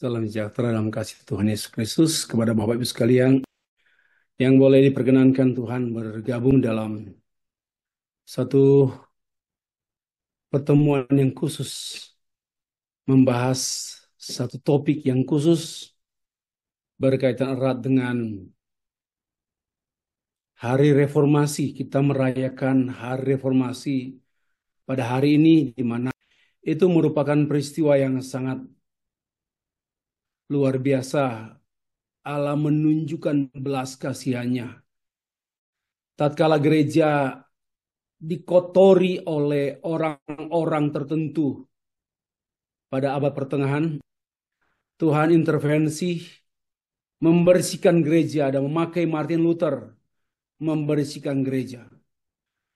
Salam sejahtera dalam kasih Tuhan Yesus Kristus kepada Bapak Ibu sekalian yang boleh diperkenankan Tuhan bergabung dalam satu pertemuan yang khusus, membahas satu topik yang khusus berkaitan erat dengan Hari Reformasi. Kita merayakan Hari Reformasi pada hari ini, di mana itu merupakan peristiwa yang sangat luar biasa. Allah menunjukkan belas kasihannya tatkala gereja dikotori oleh orang-orang tertentu pada abad pertengahan. Tuhan intervensi membersihkan gereja dan memakai Martin Luther membersihkan gereja.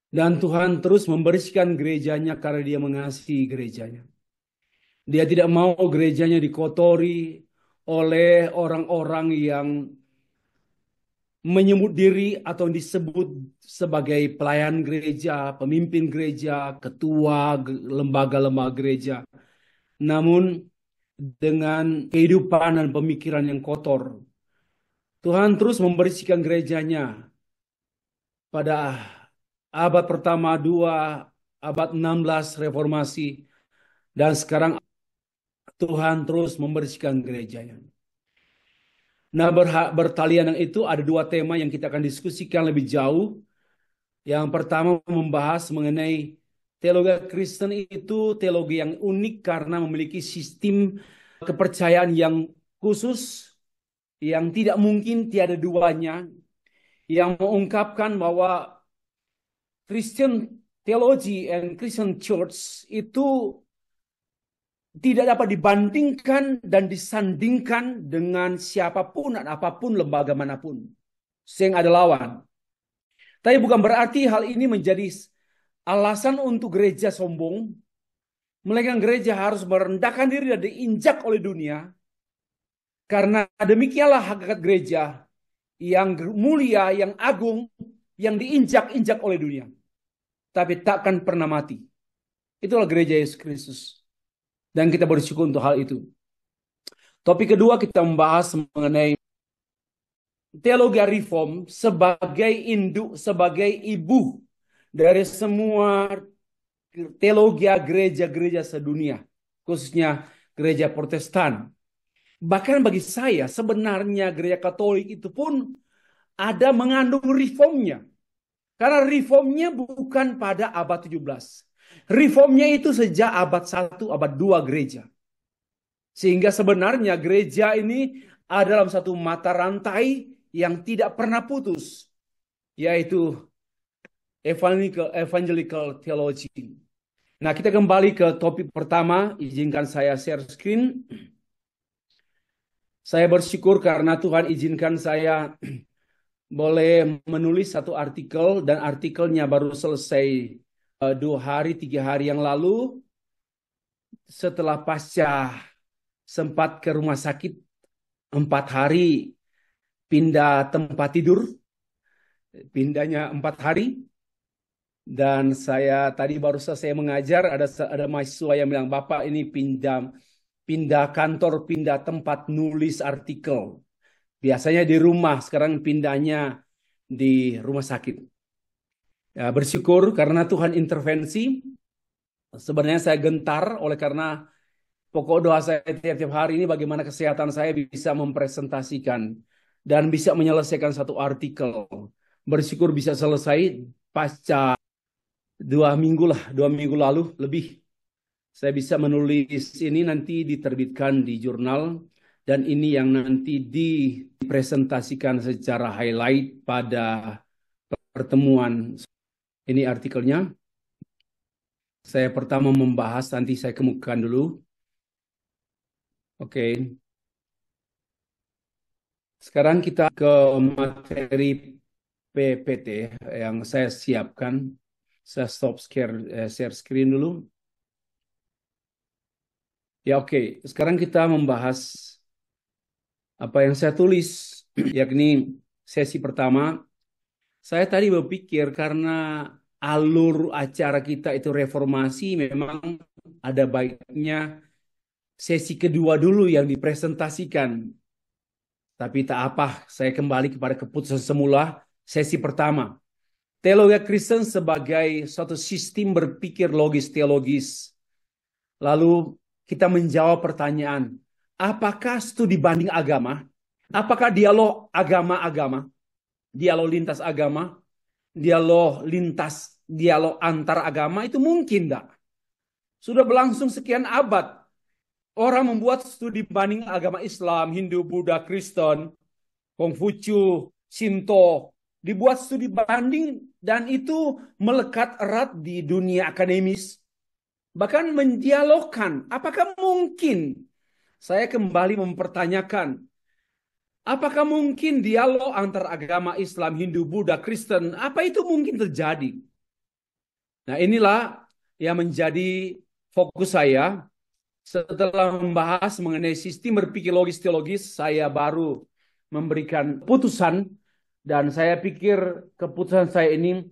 Dan Tuhan terus membersihkan gerejanya karena Dia mengasihi gerejanya. Dia tidak mau gerejanya dikotori oleh orang-orang yang menyebut diri atau disebut sebagai pelayan gereja, pemimpin gereja, ketua lembaga-lembaga gereja. Namun dengan kehidupan dan pemikiran yang kotor, Tuhan terus membersihkan gerejanya pada abad pertama, 2, abad 16 reformasi, dan sekarang Tuhan terus membersihkan gerejanya. Nah, bertalian yang itu ada dua tema yang kita akan diskusikan lebih jauh. Yang pertama membahas mengenai teologi Kristen itu teologi yang unik karena memiliki sistem kepercayaan yang khusus, yang tidak mungkin tiada duanya, yang mengungkapkan bahwa Christian theology and Christian church itu tidak dapat dibandingkan dan disandingkan dengan siapapun dan apapun lembaga manapun. Sehingga ada lawan. Tapi bukan berarti hal ini menjadi alasan untuk gereja sombong. Melainkan gereja harus merendahkan diri dan diinjak oleh dunia. Karena demikianlah hakikat gereja yang mulia, yang agung, yang diinjak-injak oleh dunia. Tapi takkan pernah mati. Itulah gereja Yesus Kristus. Dan kita bersyukur untuk hal itu. Topik kedua kita membahas mengenai teologi reform sebagai induk, sebagai ibu dari semua teologi gereja-gereja sedunia, khususnya gereja Protestan. Bahkan bagi saya sebenarnya gereja Katolik itu pun ada mengandung reformnya. Karena reformnya bukan pada abad 17. Reformnya itu sejak abad 1, abad 2 gereja. Sehingga sebenarnya gereja ini ada dalam satu mata rantai yang tidak pernah putus, yaitu evangelical theology. Nah, kita kembali ke topik pertama. Izinkan saya share screen. Saya bersyukur karena Tuhan izinkan saya boleh menulis satu artikel, dan artikelnya baru selesai 2 hari, 3 hari yang lalu, setelah pasca sempat ke rumah sakit 4 hari, pindah tempat tidur, pindahnya 4 hari. Dan saya tadi baru selesai mengajar, ada mahasiswa yang bilang, "Bapak, ini pindah kantor, pindah tempat nulis artikel. Biasanya di rumah, sekarang pindahnya di rumah sakit." Ya, bersyukur karena Tuhan intervensi. Sebenarnya saya gentar oleh karena pokok doa saya tiap-tiap hari ini bagaimana kesehatan saya bisa mempresentasikan dan bisa menyelesaikan satu artikel. Bersyukur bisa selesai pasca 2 minggu lalu lebih. Saya bisa menulis ini, nanti diterbitkan di jurnal, dan ini yang nanti dipresentasikan secara highlight pada pertemuan. Ini artikelnya. Saya pertama membahas, nanti saya kemukakan dulu. Oke. Sekarang kita ke materi PPT yang saya siapkan. Saya share screen dulu. Ya, oke. Sekarang kita membahas apa yang saya tulis, yakni sesi pertama. Saya tadi berpikir karena alur acara kita itu reformasi, memang ada baiknya sesi kedua dulu yang dipresentasikan. Tapi tak apa, saya kembali kepada keputusan semula, sesi pertama. Teologi Kristen sebagai suatu sistem berpikir logis teologis. Lalu kita menjawab pertanyaan, apakah studi banding agama? Apakah dialog agama-agama? Dialog lintas agama? Dialog antar agama itu mungkin enggak? Sudah berlangsung sekian abad. Orang membuat studi banding agama Islam, Hindu, Buddha, Kristen, Konghucu, Shinto, dibuat studi banding dan itu melekat erat di dunia akademis. Bahkan mendialogkan, apakah mungkin, saya kembali mempertanyakan, apakah mungkin dialog antar agama Islam, Hindu, Buddha, Kristen, apa itu mungkin terjadi? Nah inilah yang menjadi fokus saya. Setelah membahas mengenai sistem berpikir logis teologis, saya baru memberikan putusan dan saya pikir keputusan saya ini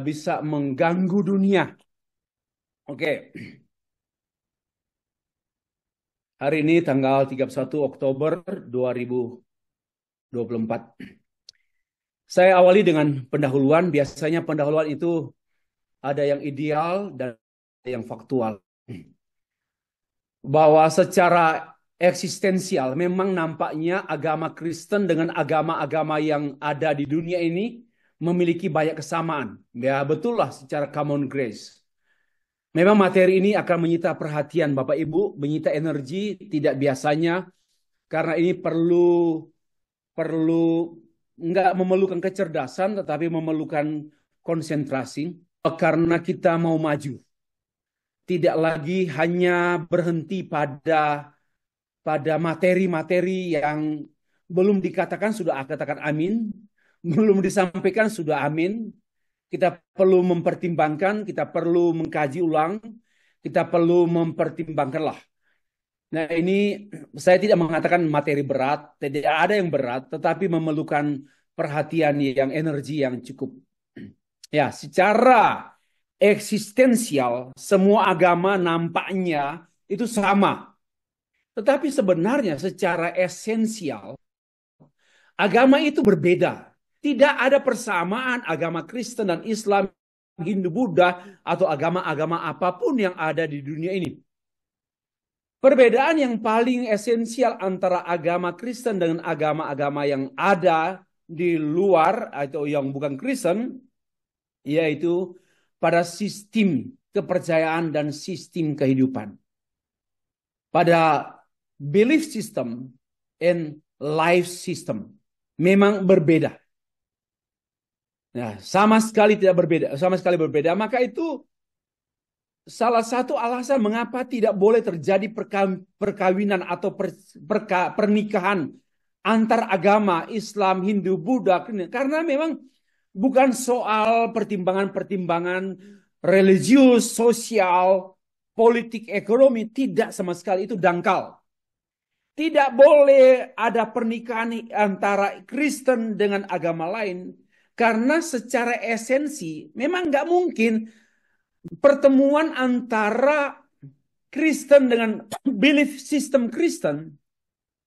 bisa mengganggu dunia. Oke. Hari ini tanggal 31 Oktober 2024. Saya awali dengan pendahuluan. Biasanya pendahuluan itu ada yang ideal dan ada yang faktual. Bahwa secara eksistensial memang nampaknya agama Kristen dengan agama-agama yang ada di dunia ini memiliki banyak kesamaan. Ya betul lah secara common grace. Memang materi ini akan menyita perhatian Bapak Ibu, menyita energi tidak biasanya karena ini perlu nggak memerlukan kecerdasan tetapi memerlukan konsentrasi karena kita mau maju. Tidak lagi hanya berhenti pada materi-materi yang belum dikatakan sudah katakan amin, belum disampaikan sudah amin. Kita perlu mempertimbangkan, kita perlu mengkaji ulang, kita perlu mempertimbangkanlah. Nah ini saya tidak mengatakan materi berat, tidak ada yang berat, tetapi memerlukan perhatian yang energi yang cukup. Ya, secara eksistensial semua agama nampaknya itu sama. Tetapi sebenarnya secara esensial agama itu berbeda. Tidak ada persamaan agama Kristen dan Islam, Hindu, Buddha, atau agama-agama apapun yang ada di dunia ini. Perbedaan yang paling esensial antara agama Kristen dengan agama-agama yang ada di luar atau yang bukan Kristen, yaitu pada sistem kepercayaan dan sistem kehidupan. Pada belief system and life system memang berbeda. Nah, sama sekali berbeda. Maka itu salah satu alasan mengapa tidak boleh terjadi perkawinan atau pernikahan antar agama Islam, Hindu, Buddha, karena memang bukan soal pertimbangan-pertimbangan religius, sosial, politik, ekonomi, tidak sama sekali, itu dangkal. Tidak boleh ada pernikahan antara Kristen dengan agama lain karena secara esensi memang nggak mungkin pertemuan antara Kristen dengan belief system Kristen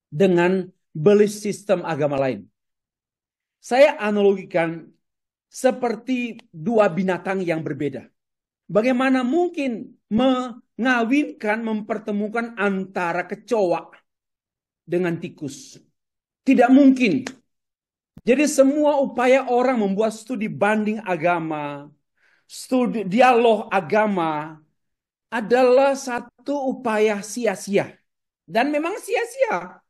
dengan belief system agama lain. Saya analogikan seperti dua binatang yang berbeda. Bagaimana mungkin mempertemukan antara kecoa dengan tikus? Tidak mungkin. Jadi semua upaya orang membuat studi banding agama, studi dialog agama adalah satu upaya sia-sia. Dan memang sia-sia.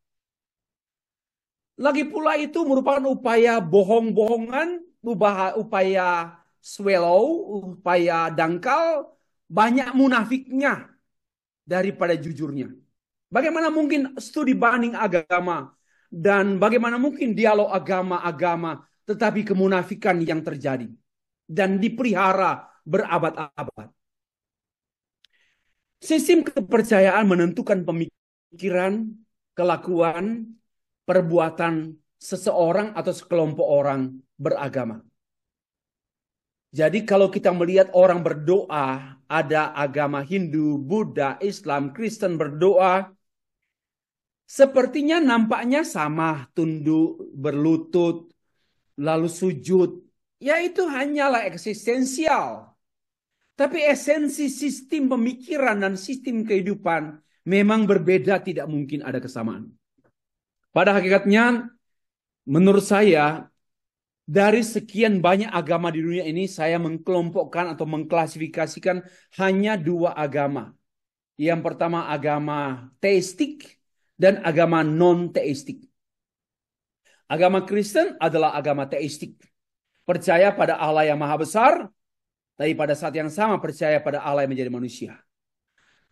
Lagi pula itu merupakan upaya bohong-bohongan, upaya swallow, upaya dangkal, banyak munafiknya daripada jujurnya. Bagaimana mungkin studi banding agama dan bagaimana mungkin dialog agama-agama tetapi kemunafikan yang terjadi dan dipelihara berabad-abad. Sistem kepercayaan menentukan pemikiran, kelakuan, perbuatan seseorang atau sekelompok orang beragama. Jadi kalau kita melihat orang berdoa ada agama Hindu, Buddha, Islam, Kristen berdoa, sepertinya nampaknya sama, tunduk, berlutut, lalu sujud. Ya itu hanyalah eksistensial. Tapi esensi sistem pemikiran dan sistem kehidupan memang berbeda, tidak mungkin ada kesamaan. Pada hakikatnya, menurut saya, dari sekian banyak agama di dunia ini, saya mengkelompokkan atau mengklasifikasikan hanya dua agama. Yang pertama agama teistik dan agama non-teistik. Agama Kristen adalah agama teistik. Percaya pada Allah yang maha besar, tapi pada saat yang sama percaya pada Allah yang menjadi manusia.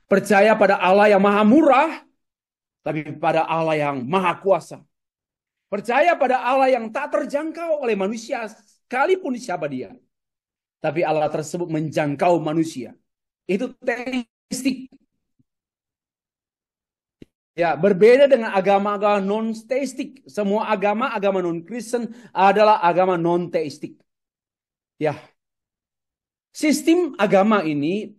Percaya pada Allah yang maha murah, tapi pada Allah yang maha kuasa. Percaya pada Allah yang tak terjangkau oleh manusia sekalipun siapa dia. Tapi Allah tersebut menjangkau manusia. Itu teistik. Ya, berbeda dengan agama-agama non-teistik. Semua agama non-Kristen adalah agama non-teistik. Ya, sistem agama ini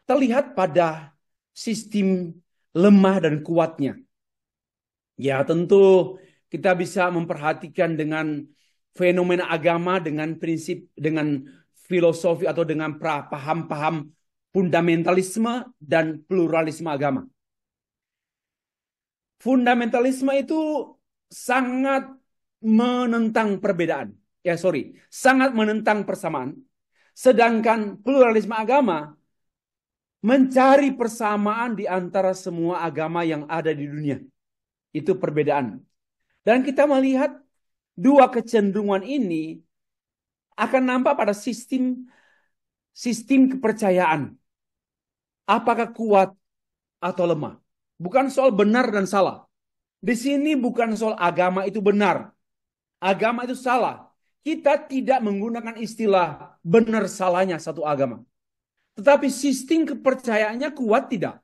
terlihat pada sistem lemah dan kuatnya. Ya, tentu kita bisa memperhatikan dengan fenomena agama, dengan prinsip, dengan filosofi atau dengan paham-paham fundamentalisme dan pluralisme agama. Fundamentalisme itu sangat menentang perbedaan. Sangat menentang persamaan. Sedangkan pluralisme agama mencari persamaan di antara semua agama yang ada di dunia. Itu perbedaan. Dan kita melihat dua kecenderungan ini akan nampak pada sistem kepercayaan. Apakah kuat atau lemah? Bukan soal benar dan salah. Di sini bukan soal agama itu benar. Agama itu salah. Kita tidak menggunakan istilah benar salahnya satu agama. Tetapi sistem kepercayaannya kuat tidak?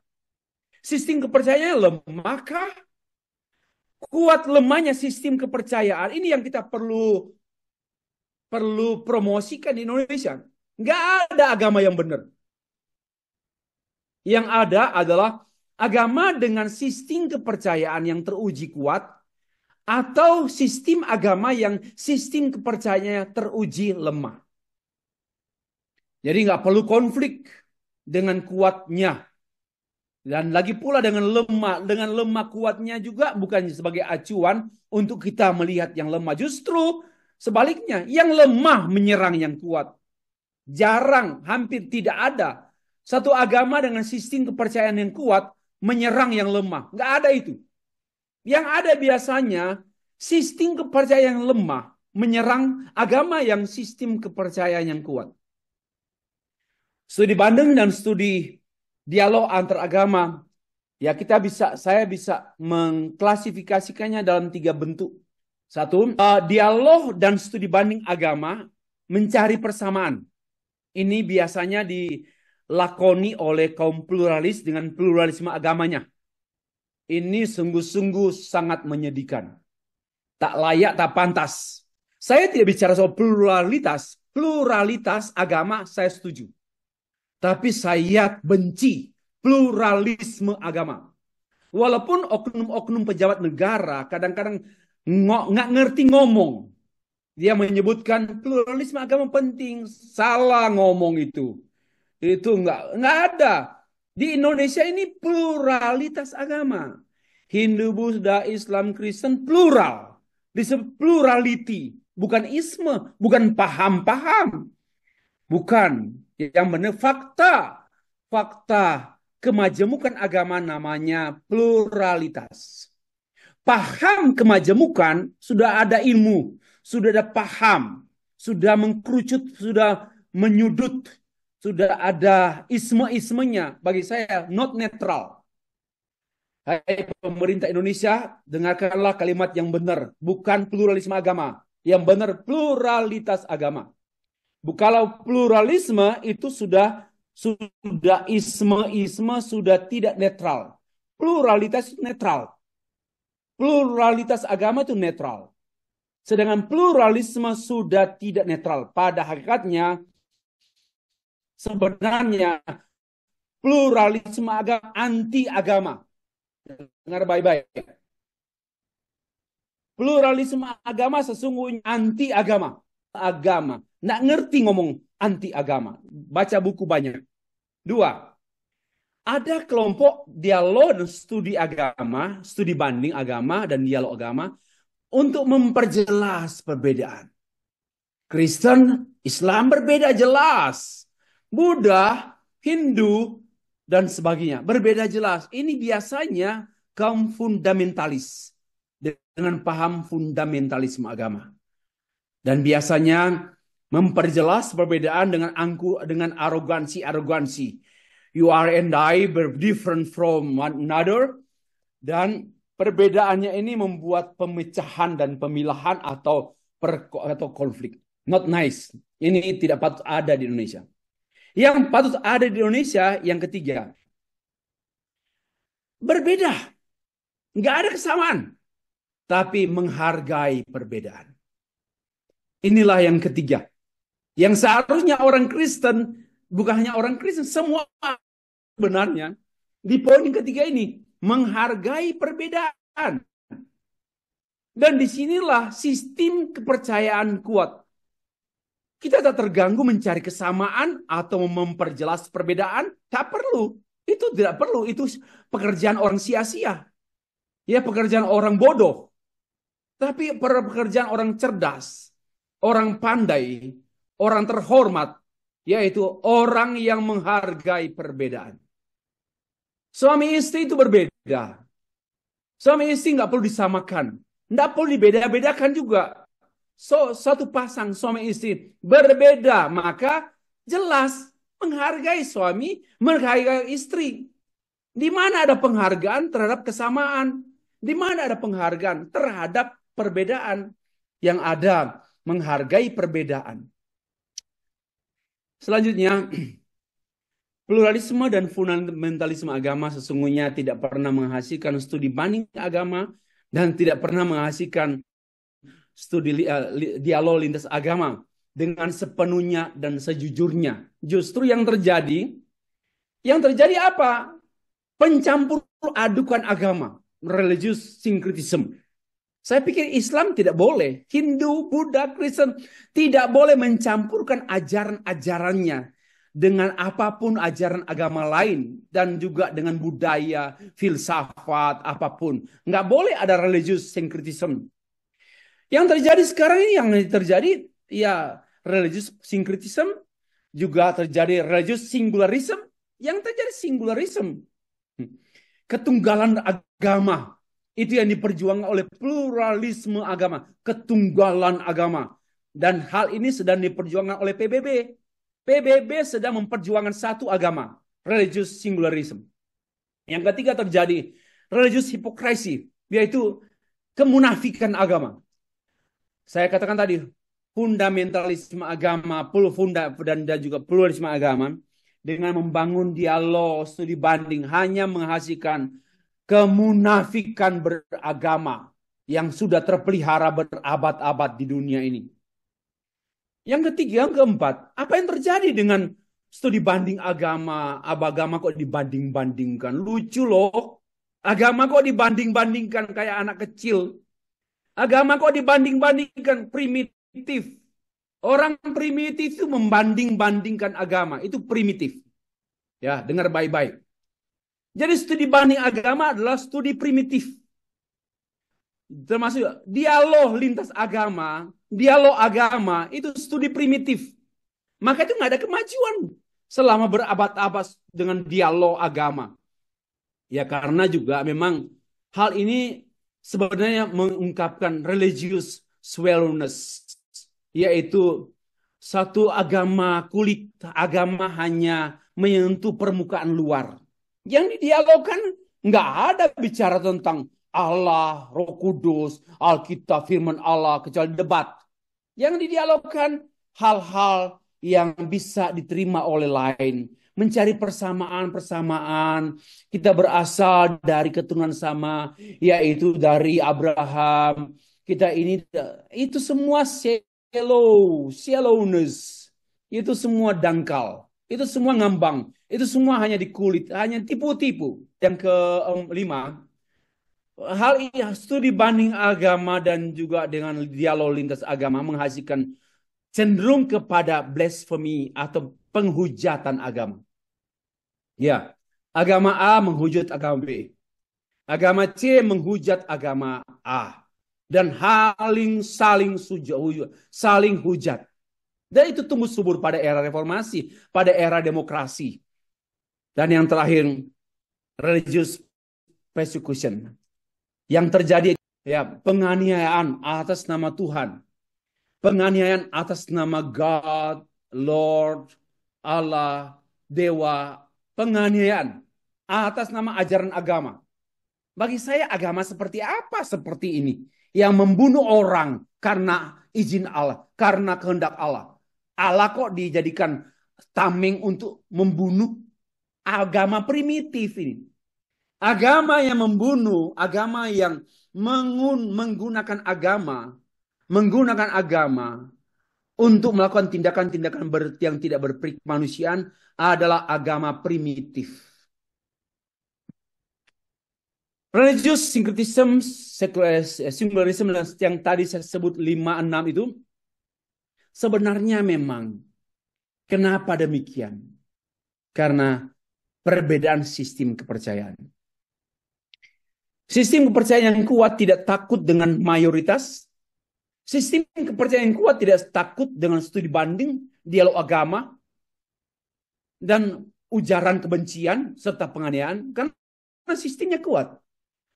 Sistem kepercayaannya lemahkah? Kuat lemahnya sistem kepercayaan ini yang kita perlu promosikan di Indonesia. Nggak ada agama yang benar. Yang ada adalah agama dengan sistem kepercayaan yang teruji kuat atau sistem agama yang sistem kepercayaannya teruji lemah. Jadi nggak perlu konflik dengan kuatnya. Dan lagi pula dengan lemah kuatnya juga bukan sebagai acuan untuk kita melihat yang lemah. Justru sebaliknya, yang lemah menyerang yang kuat. Jarang, hampir tidak ada satu agama dengan sistem kepercayaan yang kuat menyerang yang lemah. Nggak ada itu. Yang ada biasanya sistem kepercayaan yang lemah menyerang agama yang sistem kepercayaan yang kuat. Studi banding dan studi dialog antar agama, ya saya bisa mengklasifikasikannya dalam 3 bentuk. Satu, dialog dan studi banding agama mencari persamaan. Ini biasanya dilakoni oleh kaum pluralis dengan pluralisme agamanya. Ini sungguh-sungguh sangat menyedihkan. Tak layak, tak pantas. Saya tidak bicara soal pluralitas. Pluralitas agama saya setuju. Tapi saya benci pluralisme agama. Walaupun oknum-oknum pejabat negara kadang-kadang nggak ngerti ngomong. Dia menyebutkan pluralisme agama penting. Salah ngomong itu. Itu nggak ada. Di Indonesia ini pluralitas agama. Hindu, Buddha, Islam, Kristen plural. Disebut plurality. Bukan isme. Bukan paham-paham. Bukan. Yang benar fakta kemajemukan agama namanya pluralitas. Paham kemajemukan sudah ada ilmu, sudah ada paham, sudah mengkerucut, sudah menyudut, sudah ada isme-ismenya. Bagi saya not netral. Hai pemerintah Indonesia, dengarkanlah kalimat yang benar, bukan pluralisme agama. Yang benar pluralitas agama. Kalau pluralisme itu sudah isme sudah tidak netral. Pluralitas itu netral. Pluralitas agama itu netral. Sedangkan pluralisme sudah tidak netral. Pada hakikatnya sebenarnya Pluralisme agama, anti agama. Dengar baik-baik. Pluralisme agama sesungguhnya anti agama. Agama. Nggak ngerti ngomong anti agama. Baca buku banyak. Dua, ada kelompok dialog dan studi agama, studi banding agama dan dialog agama untuk memperjelas perbedaan. Kristen, Islam berbeda jelas. Buddha, Hindu, dan sebagainya. Berbeda jelas. Ini biasanya kaum fundamentalis dengan paham fundamentalisme agama. Dan biasanya memperjelas perbedaan dengan arogansi. You are and I different from one another. Dan perbedaannya ini membuat pemecahan dan pemilahan atau konflik. Not nice. Ini tidak patut ada di Indonesia. Yang patut ada di Indonesia yang ketiga. Berbeda. Nggak ada kesamaan. Tapi menghargai perbedaan. Inilah yang ketiga. Yang seharusnya orang Kristen, bukan hanya orang Kristen, semua sebenarnya di poin yang ketiga ini menghargai perbedaan. Dan disinilah sistem kepercayaan kuat. Kita tak terganggu mencari kesamaan atau memperjelas perbedaan. Tak perlu. Itu tidak perlu. Itu pekerjaan orang sia-sia. Ya, pekerjaan orang bodoh. Tapi pekerjaan orang cerdas, orang pandai, orang terhormat, yaitu orang yang menghargai perbedaan. Suami istri itu berbeda. Suami istri nggak perlu disamakan. Nggak perlu dibeda-bedakan juga. Satu pasang suami istri berbeda, maka jelas menghargai suami, menghargai istri. Di mana ada penghargaan terhadap kesamaan? Di mana ada penghargaan terhadap perbedaan? Yang ada menghargai perbedaan. Selanjutnya, pluralisme dan fundamentalisme agama sesungguhnya tidak pernah menghasilkan studi banding agama dan tidak pernah menghasilkan studi dialog lintas agama dengan sepenuhnya dan sejujurnya. Justru yang terjadi apa? Pencampur adukan agama, religious syncretism. Saya pikir Islam tidak boleh, Hindu, Buddha, Kristen tidak boleh mencampurkan ajaran-ajarannya dengan apapun ajaran agama lain dan juga dengan budaya, filsafat, apapun. Nggak boleh ada religious syncretism. Yang terjadi sekarang ini, yang terjadi ya religious syncretism, juga terjadi religious singularism. Yang terjadi singularism, ketunggalan agama. Itu yang diperjuangkan oleh pluralisme agama, ketunggalan agama. Dan hal ini sedang diperjuangkan oleh PBB. PBB sedang memperjuangkan satu agama, religious singularism. Yang ketiga terjadi religious hypocrisy, yaitu kemunafikan agama. Saya katakan tadi, fundamentalisme agama, dan juga pluralisme agama, dengan membangun dialog, studi banding, hanya menghasilkan kemunafikan beragama yang sudah terpelihara berabad-abad di dunia ini. Yang ketiga, yang keempat, apa yang terjadi dengan studi banding agama? Agama kok dibanding-bandingkan? Lucu loh. Agama kok dibanding-bandingkan kayak anak kecil. Agama kok dibanding-bandingkan primitif. Orang primitif itu membanding-bandingkan agama. Itu primitif. Ya, dengar baik-baik. Jadi studi banding agama adalah studi primitif. Termasuk dialog lintas agama, dialog agama itu studi primitif. Maka itu nggak ada kemajuan selama berabad-abad dengan dialog agama. Ya karena juga memang hal ini sebenarnya mengungkapkan religious shallowness, yaitu satu agama kulit, agama hanya menyentuh permukaan luar. Yang didialogkan nggak ada bicara tentang Allah, Roh Kudus, Alkitab, firman Allah, kecuali debat. Yang didialogkan hal-hal yang bisa diterima oleh lain. Mencari persamaan-persamaan. Kita berasal dari keturunan sama, yaitu dari Abraham. Kita ini, itu semua shallowness. Itu semua dangkal. Itu semua ngambang. Itu semua hanya di kulit, hanya tipu-tipu. Yang kelima, hal ini studi banding agama dan juga dengan dialog lintas agama menghasilkan cenderung kepada blasphemy atau penghujatan agama. Ya, agama A menghujat agama B. Agama C menghujat agama A. Dan saling hujat. Dan itu tumbuh subur pada era reformasi, pada era demokrasi. Dan yang terakhir, religious persecution. Yang terjadi ya penganiayaan atas nama Tuhan. Penganiayaan atas nama God, Lord, Allah, Dewa. Penganiayaan atas nama ajaran agama. Bagi saya agama seperti apa seperti ini? Yang membunuh orang karena izin Allah, karena kehendak Allah. Allah kok dijadikan tameng untuk membunuh? Agama primitif ini. Agama yang membunuh, agama yang menggunakan agama untuk melakukan tindakan-tindakan yang tidak berperik kemanusiaan adalah agama primitif. Religious syncretism, secularism yang tadi saya sebut 5-6 itu sebenarnya memang kenapa demikian? Karena perbedaan sistem kepercayaan. Sistem kepercayaan yang kuat tidak takut dengan mayoritas. Sistem kepercayaan yang kuat tidak takut dengan studi banding, dialog agama, dan ujaran kebencian serta penganiayaan. Karena sistemnya kuat.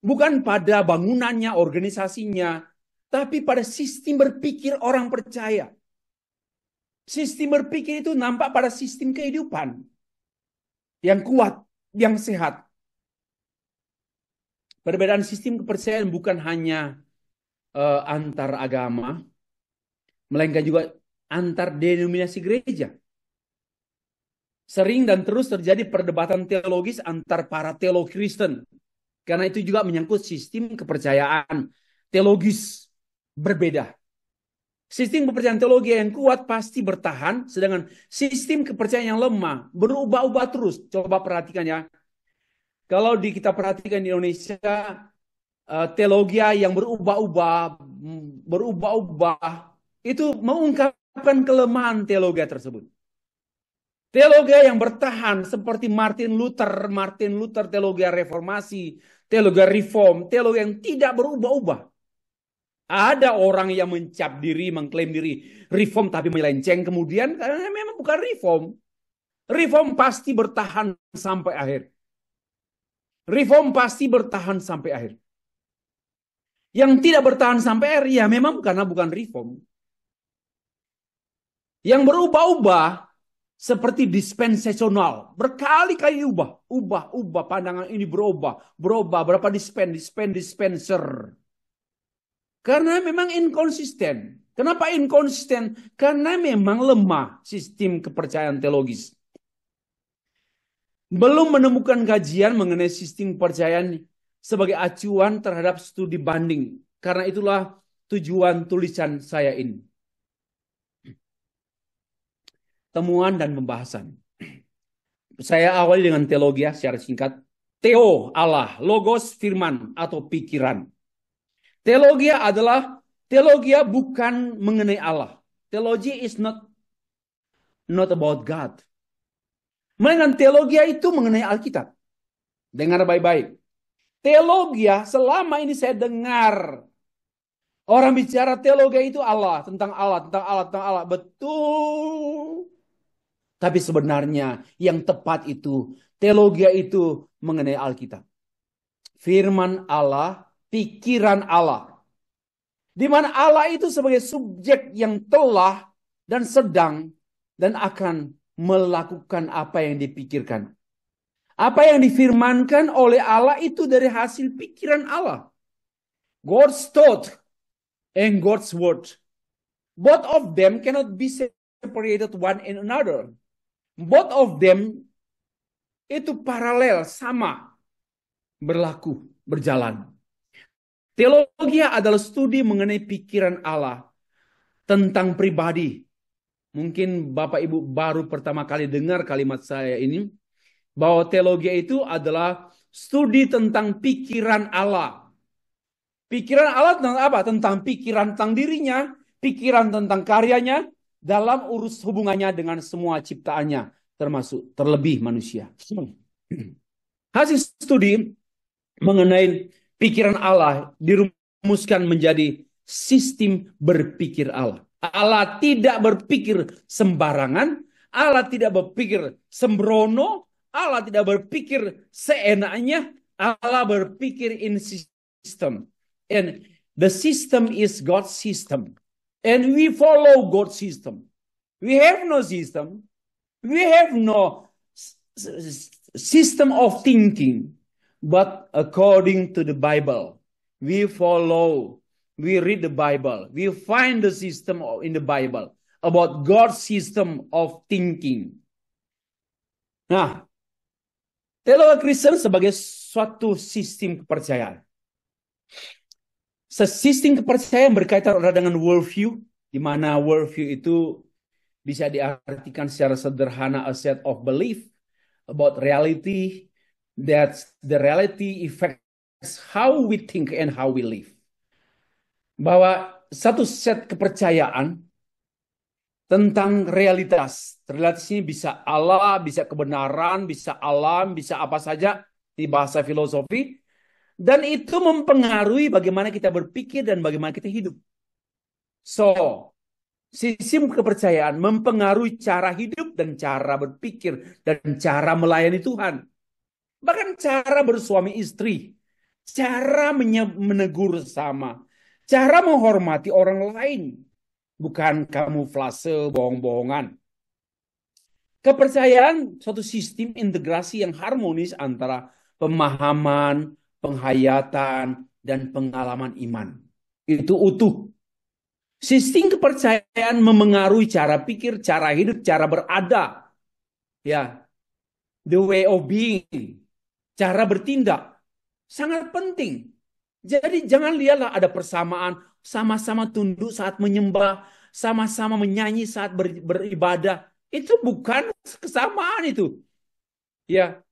Bukan pada bangunannya, organisasinya, tapi pada sistem berpikir orang percaya. Sistem berpikir itu nampak pada sistem kehidupan yang kuat, yang sehat. Perbedaan sistem kepercayaan bukan hanya antar agama, melainkan juga antar denominasi gereja. Sering dan terus terjadi perdebatan teologis antar para teolog Kristen. Karena itu juga menyangkut sistem kepercayaan teologis berbeda. Sistem kepercayaan teologi yang kuat pasti bertahan, sedangkan sistem kepercayaan yang lemah berubah-ubah terus. Coba perhatikan ya. Kalau kita perhatikan di Indonesia, teologi yang berubah-ubah itu mengungkapkan kelemahan teologi tersebut. Teologi yang bertahan seperti Martin Luther, teologi reformasi, teologi reform, teologi yang tidak berubah-ubah. Ada orang yang mencap diri, mengklaim diri reform tapi melenceng kemudian karena memang bukan reform. Reform pasti bertahan sampai akhir. Reform pasti bertahan sampai akhir. Yang tidak bertahan sampai akhir ya memang karena bukan reform. Yang berubah-ubah seperti dispensasional, berkali-kali ubah pandangan ini berubah, berapa dispenser. Karena memang inkonsisten. Kenapa inkonsisten? Karena memang lemah sistem kepercayaan teologis. Belum menemukan kajian mengenai sistem kepercayaan sebagai acuan terhadap studi banding. Karena itulah tujuan tulisan saya ini. Temuan dan pembahasan. Saya awali dengan teologi secara singkat. Theo, Allah, logos, firman, atau pikiran. Teologi bukan mengenai Allah. Teologi is not about God. Melainkan teologi itu mengenai Alkitab. Dengar baik-baik. Teologi selama ini saya dengar orang bicara teologi itu Allah, tentang Allah. Betul. Tapi sebenarnya yang tepat itu, teologi itu mengenai Alkitab. Firman Allah, pikiran Allah. Di mana Allah itu sebagai subjek yang telah dan sedang dan akan melakukan apa yang dipikirkan. Apa yang difirmankan oleh Allah itu dari hasil pikiran Allah. God's thought and God's word. Both of them cannot be separated one and another. Both of them itu paralel, sama, berlaku, berjalan. Teologi adalah studi mengenai pikiran Allah tentang pribadi. Mungkin Bapak Ibu baru pertama kali dengar kalimat saya ini. bahwa teologi itu adalah studi tentang pikiran Allah. Pikiran Allah tentang apa? Tentang pikiran tentang dirinya, pikiran tentang karyanya, dalam urus hubungannya dengan semua ciptaannya, termasuk terlebih manusia. Hasil studi mengenai pikiran Allah dirumuskan menjadi sistem berpikir Allah. Allah tidak berpikir sembarangan, Allah tidak berpikir sembrono, Allah tidak berpikir seenaknya, Allah berpikir in system. And the system is God's system. And we follow God's system. We have no system. We have no system of thinking. But according to the Bible, we read the Bible. We find the system in the Bible about God's system of thinking. Nah, teologi Kristen sebagai suatu sistem kepercayaan. Sistem kepercayaan berkaitan dengan worldview, di mana worldview itu bisa diartikan secara sederhana a set of belief about reality, that the reality affects how we think and how we live. Bahwa satu set kepercayaan tentang realitas. Realitas ini bisa Allah, bisa kebenaran, bisa alam, bisa apa saja di bahasa filosofi. Dan itu mempengaruhi bagaimana kita berpikir dan bagaimana kita hidup. So, sistem kepercayaan mempengaruhi cara hidup dan cara berpikir dan cara melayani Tuhan. Bahkan cara bersuami istri, cara menegur sama, cara menghormati orang lain. Bukan kamuflase, bohong-bohongan. Kepercayaan suatu sistem integrasi yang harmonis antara pemahaman, penghayatan, dan pengalaman iman. Itu utuh. Sistem kepercayaan memengaruhi cara pikir, cara hidup, cara berada. Ya, the way of being, cara bertindak. Sangat penting. Jadi jangan lihatlah ada persamaan, sama-sama tunduk saat menyembah, sama-sama menyanyi saat beribadah. Itu bukan kesamaan itu. Ya,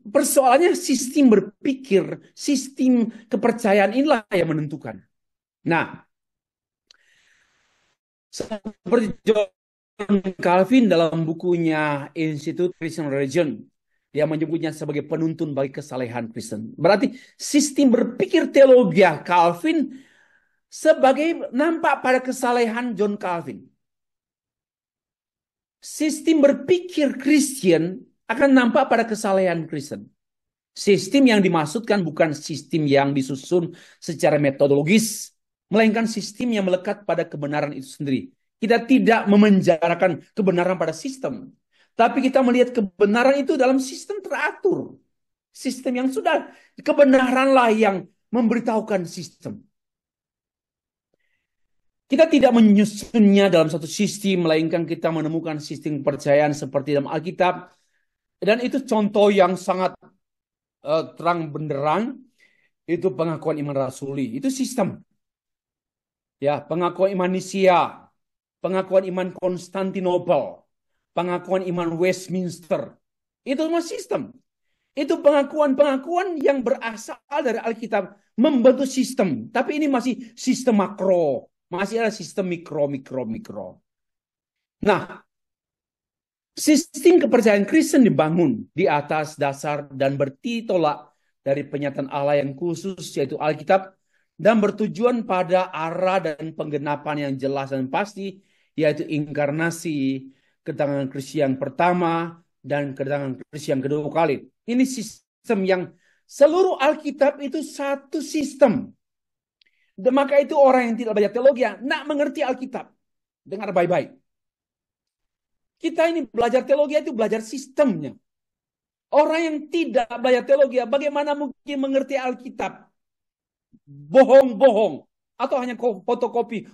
persoalannya sistem berpikir, sistem kepercayaan inilah yang menentukan. Nah, seperti John Calvin dalam bukunya Institute Christian Religion, dia menyebutnya sebagai penuntun bagi kesalehan Kristen. Berarti sistem berpikir teologi Calvin sebagai nampak pada kesalehan John Calvin. Sistem berpikir Kristen akan nampak pada kesalehan Kristen. Sistem yang dimaksudkan bukan sistem yang disusun secara metodologis, melainkan sistem yang melekat pada kebenaran itu sendiri. Kita tidak memenjarakan kebenaran pada sistem, tapi kita melihat kebenaran itu dalam sistem teratur. Sistem yang sudah, kebenaranlah yang memberitahukan sistem. Kita tidak menyusunnya dalam satu sistem, melainkan kita menemukan sistem kepercayaan seperti dalam Alkitab. Dan itu contoh yang sangat terang benderang, itu pengakuan iman rasuli. Itu sistem. Ya, pengakuan iman Nisia, pengakuan iman Konstantinopel, pengakuan iman Westminster. Itu semua sistem. Itu pengakuan-pengakuan yang berasal dari Alkitab membentuk sistem. Tapi ini masih sistem makro. Masih ada sistem mikro. Nah, sistem kepercayaan Kristen dibangun di atas dasar dan bertolak dari penyataan Allah yang khusus, yaitu Alkitab, dan bertujuan pada arah dan penggenapan yang jelas dan pasti, yaitu inkarnasi, kedatangan Kristus yang pertama, dan kedatangan Kristus yang kedua kali. Ini sistem yang seluruh Alkitab itu satu sistem. Dan maka itu orang yang tidak belajar teologi, nak mengerti Alkitab. Dengar baik-baik. Kita ini belajar teologi itu belajar sistemnya. Orang yang tidak belajar teologi, bagaimana mungkin mengerti Alkitab? Bohong-bohong. Atau hanya fotokopi.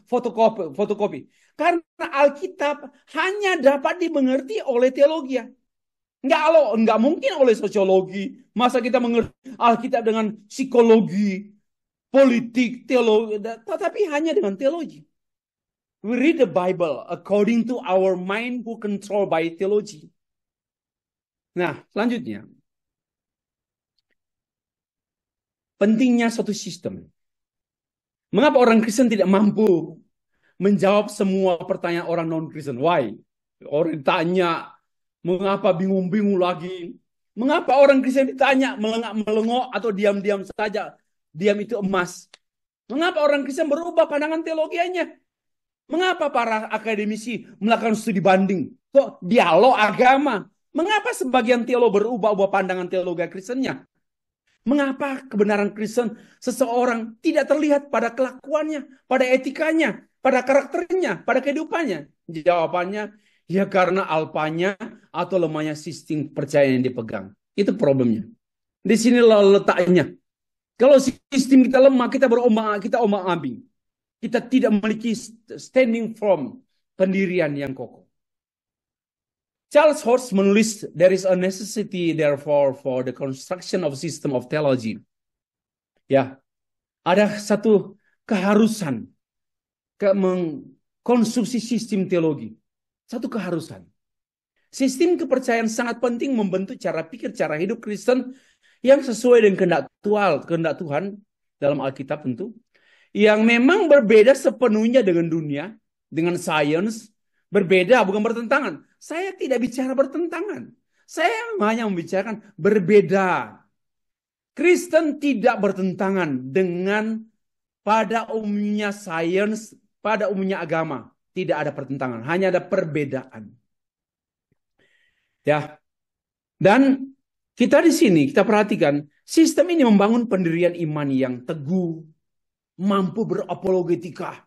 Karena Alkitab hanya dapat dimengerti oleh teologi. Enggak mungkin oleh sosiologi. Masa kita mengerti Alkitab dengan psikologi, politik, teologi, tetapi hanya dengan teologi. We read the Bible according to our mind who controlled by theology. Nah, selanjutnya, pentingnya suatu sistem. Mengapa orang Kristen tidak mampu menjawab semua pertanyaan orang non-Kristen? Why? Orang ditanya, mengapa bingung-bingung lagi? Mengapa orang Kristen ditanya melengak-melengok atau diam-diam saja? Diam itu emas. Mengapa orang Kristen berubah pandangan teologianya? Mengapa para akademisi melakukan studi banding? Kok dialog agama? Mengapa sebagian teolog berubah-ubah pandangan teologi Kristennya? Mengapa kebenaran Kristen seseorang tidak terlihat pada kelakuannya, pada etikanya, pada karakternya, pada kehidupannya? Jawabannya, ya karena alpanya atau lemahnya sistem percaya yang dipegang. Itu problemnya. Di sinilah letaknya. Kalau sistem kita lemah, kita ombang-ambing. Kita tidak memiliki standing from pendirian yang kokoh. Charles Horst menulis, there is a necessity therefore for the construction of system of theology. Ya, ada satu keharusan mengkonstruksi sistem teologi. Satu keharusan. Sistem kepercayaan sangat penting membentuk cara pikir, cara hidup Kristen yang sesuai dengan kehendak Tuhan dalam Alkitab tentu. Yang memang berbeda sepenuhnya dengan dunia, dengan sains, berbeda bukan bertentangan. Saya tidak bicara bertentangan. Saya hanya membicarakan berbeda. Kristen tidak bertentangan dengan pada umumnya sains, pada umumnya agama. Tidak ada pertentangan, hanya ada perbedaan. Ya. Dan kita di sini, kita perhatikan, sistem ini membangun pendirian iman yang teguh, mampu berapologetika,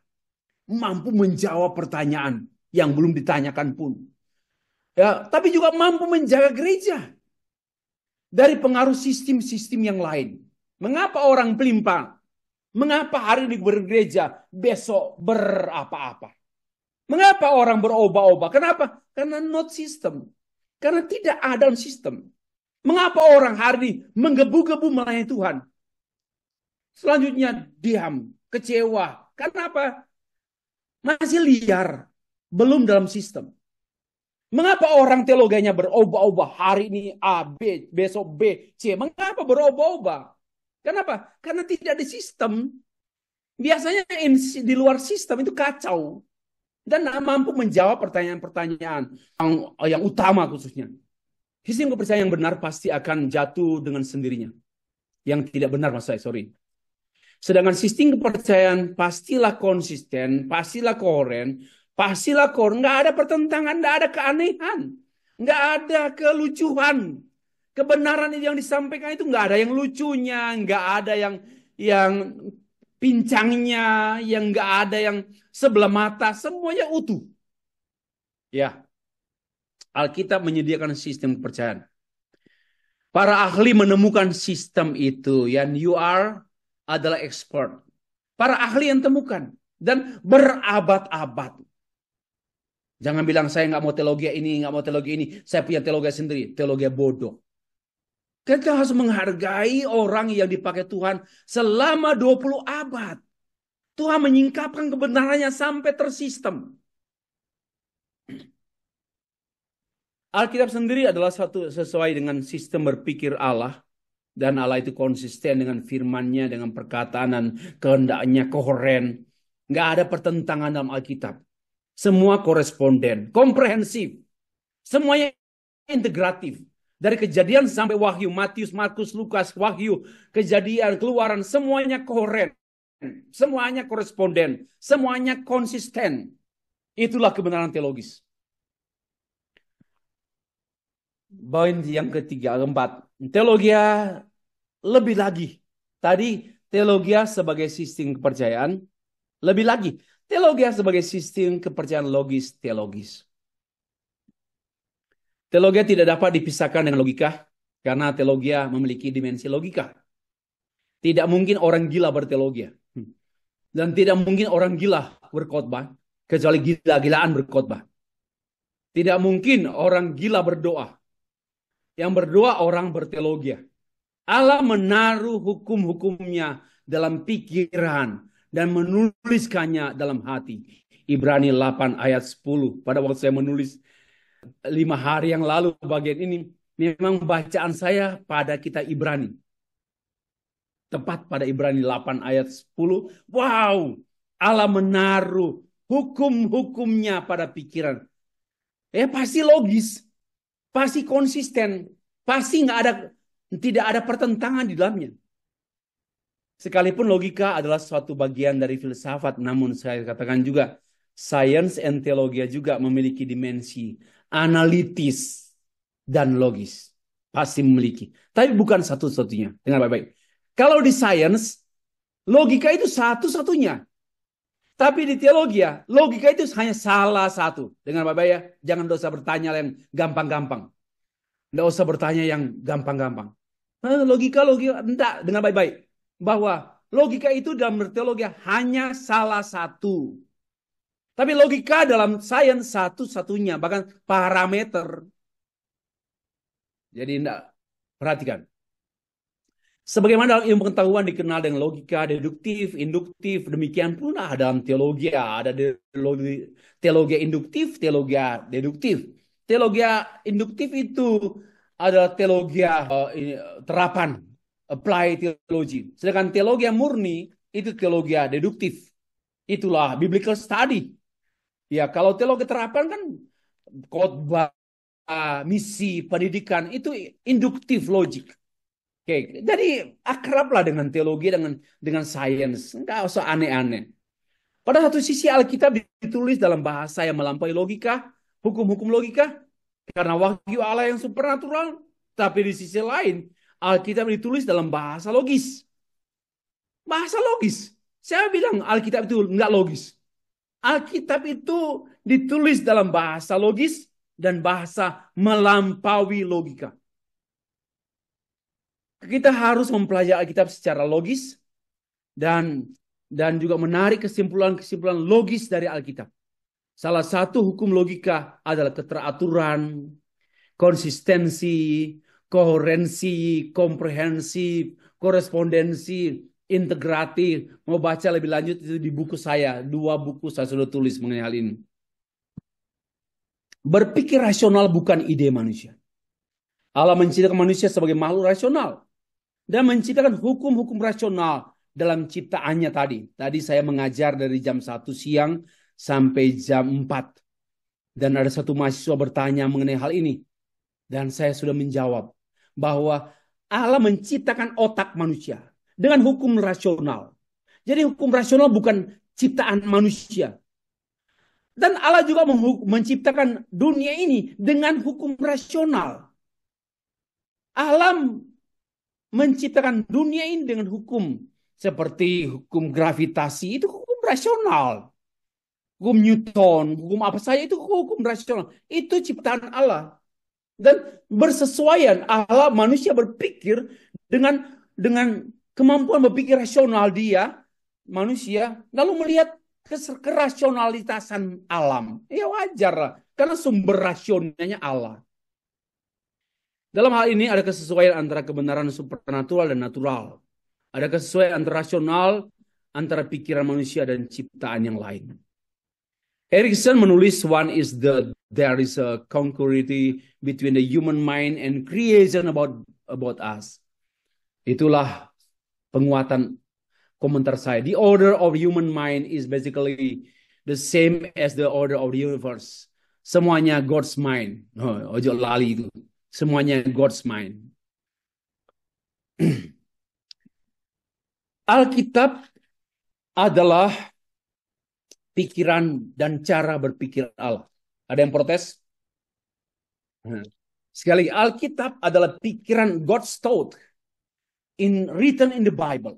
mampu menjawab pertanyaan yang belum ditanyakan pun. Ya, tapi juga mampu menjaga gereja dari pengaruh sistem-sistem yang lain. Mengapa orang pelimpang? Mengapa hari ini bergereja, besok berapa-apa? Mengapa orang berubah-ubah? Kenapa? Karena not system. Karena tidak ada sistem. Mengapa orang hari ini menggebu-gebu melayani Tuhan? Selanjutnya diam, kecewa. Kenapa? Masih liar, belum dalam sistem. Mengapa orang teologinya berubah-ubah? Hari ini A, B, besok B, C. Mengapa berubah-ubah? Kenapa? Karena tidak ada sistem. Biasanya di luar sistem itu kacau. Dan tidak mampu menjawab pertanyaan-pertanyaan yang utama khususnya. Sistem kepercayaan yang benar pasti akan jatuh dengan sendirinya. Yang tidak benar, sorry. Sedangkan sistem kepercayaan pastilah konsisten, pastilah koheren, nggak ada pertentangan, nggak ada keanehan, nggak ada kelucuan. Kebenaran yang disampaikan itu nggak ada yang lucunya, nggak ada yang pincangnya, yang nggak ada yang sebelah mata, semuanya utuh. Ya, Alkitab menyediakan sistem kepercayaan. Para ahli menemukan sistem itu, yang you are adalah expert. Para ahli yang temukan dan berabad-abad. Jangan bilang saya nggak mau teologi ini, nggak mau teologi ini. Saya punya teologi sendiri. Teologi bodoh. Kita harus menghargai orang yang dipakai Tuhan selama 20 abad. Tuhan menyingkapkan kebenarannya sampai tersistem. Alkitab sendiri adalah sesuai dengan sistem berpikir Allah. Dan Allah itu konsisten dengan firman-Nya, dengan perkataan dan kehendaknya koheren. Nggak ada pertentangan dalam Alkitab. Semua koresponden, komprehensif. Semuanya integratif. Dari Kejadian sampai Wahyu, Matius, Markus, Lukas, Wahyu, Kejadian, Keluaran, semuanya koheren. Semuanya koresponden. Semuanya konsisten. Itulah kebenaran teologis. Poin yang ketiga, keempat. Teologia lebih lagi. Tadi teologia sebagai sistem kepercayaan. Lebih lagi. Teologia sebagai sistem kepercayaan logis teologis. Teologia tidak dapat dipisahkan dengan logika. Karena teologia memiliki dimensi logika. Tidak mungkin orang gila berteologia. Dan tidak mungkin orang gila berkhotbah. Kecuali gila-gilaan berkhotbah. Tidak mungkin orang gila berdoa. Yang berdoa orang berteologia. Allah menaruh hukum-hukumnya dalam pikiran dan menuliskannya dalam hati. Ibrani 8 ayat 10. Pada waktu saya menulis 5 hari yang lalu bagian ini, memang bacaan saya pada kitab Ibrani. Tepat pada Ibrani 8 ayat 10. Wow, Allah menaruh hukum-hukumnya pada pikiran. Pasti logis, pasti konsisten, pasti tidak ada pertentangan di dalamnya. Sekalipun logika adalah suatu bagian dari filsafat, namun saya katakan juga science and teologi juga memiliki dimensi analitis dan logis. Pasti memiliki. Tapi bukan satu-satunya. Dengar baik-baik. Kalau di science, logika itu satu-satunya. Tapi di teologi ya, logika itu hanya salah satu. Dengar baik-baik ya. Jangan dosa bertanya yang gampang-gampang. Tidak usah bertanya yang gampang-gampang. Logika, enggak. Dengar baik-baik. Bahwa logika itu dalam teologi hanya salah satu. Tapi logika dalam sains satu-satunya, bahkan parameter. Jadi enggak, perhatikan. Sebagaimana dalam ilmu pengetahuan dikenal dengan logika deduktif, induktif, demikian pula dalam teologi ada teologi induktif, teologi deduktif. Teologi induktif itu adalah teologi terapan, apply teologi. Sedangkan teologi murni itu teologi deduktif. Itulah biblical study. Ya, kalau teologi terapan kan khotbah, misi, pendidikan itu induktif logik. Oke, jadi akrablah dengan teologi, dengan sains, enggak usah aneh-aneh. Pada satu sisi Alkitab ditulis dalam bahasa yang melampaui logika, hukum-hukum logika, karena wahyu Allah yang supernatural. Tapi di sisi lain, Alkitab ditulis dalam bahasa logis. Bahasa logis. Saya bilang Alkitab itu enggak logis. Alkitab itu ditulis dalam bahasa logis dan bahasa melampaui logika. Kita harus mempelajari Alkitab secara logis dan juga menarik kesimpulan-kesimpulan logis dari Alkitab. Salah satu hukum logika adalah keteraturan, konsistensi, koherensi, komprehensif, korespondensi, integratif. Mau baca lebih lanjut itu di buku saya. 2 buku saya sudah tulis mengenai hal ini. Berpikir rasional bukan ide manusia. Allah menciptakan manusia sebagai makhluk rasional dan menciptakan hukum-hukum rasional dalam ciptaannya tadi. Tadi saya mengajar dari jam 1 siang sampai jam 4. Dan ada satu mahasiswa bertanya mengenai hal ini. Dan saya sudah menjawab bahwa Allah menciptakan otak manusia dengan hukum rasional. Jadi hukum rasional bukan ciptaan manusia. Dan Allah juga menciptakan dunia ini dengan hukum rasional. Alam menciptakan dunia ini dengan hukum seperti hukum gravitasi, itu hukum rasional. Hukum Newton, hukum apa saja itu hukum rasional. Itu ciptaan Allah. Dan bersesuaian Allah manusia berpikir dengan kemampuan berpikir rasional dia manusia lalu melihat kerasionalitasan alam. Ya wajar lah, karena sumber rasionalnya Allah. Dalam hal ini ada kesesuaian antara kebenaran supernatural dan natural. Ada kesesuaian antara rasional, antara pikiran manusia dan ciptaan yang lain. Erikson menulis there is a congruity between the human mind and creation about us. Itulah penguatan komentar saya. The order of human mind is basically the same as the order of the universe. Semuanya God's mind. Ojo lali itu. Semuanya God's mind. Alkitab adalah pikiran dan cara berpikir Allah. Ada yang protes? Sekali, Alkitab adalah pikiran God's thought written in the Bible.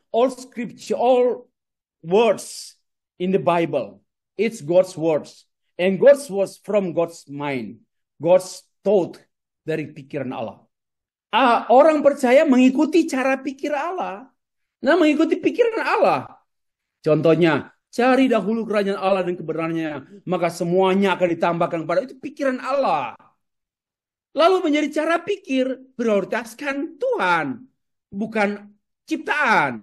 All scripture, all words in the Bible, it's God's words. And God's words from God's mind. God's thought dari pikiran Allah. Orang percaya mengikuti cara pikir Allah. Nah, mengikuti pikiran Allah. Contohnya, cari dahulu kerajaan Allah dan kebenarannya, maka semuanya akan ditambahkan kepada itu pikiran Allah. Lalu menjadi cara pikir, prioritaskan Tuhan, bukan ciptaan.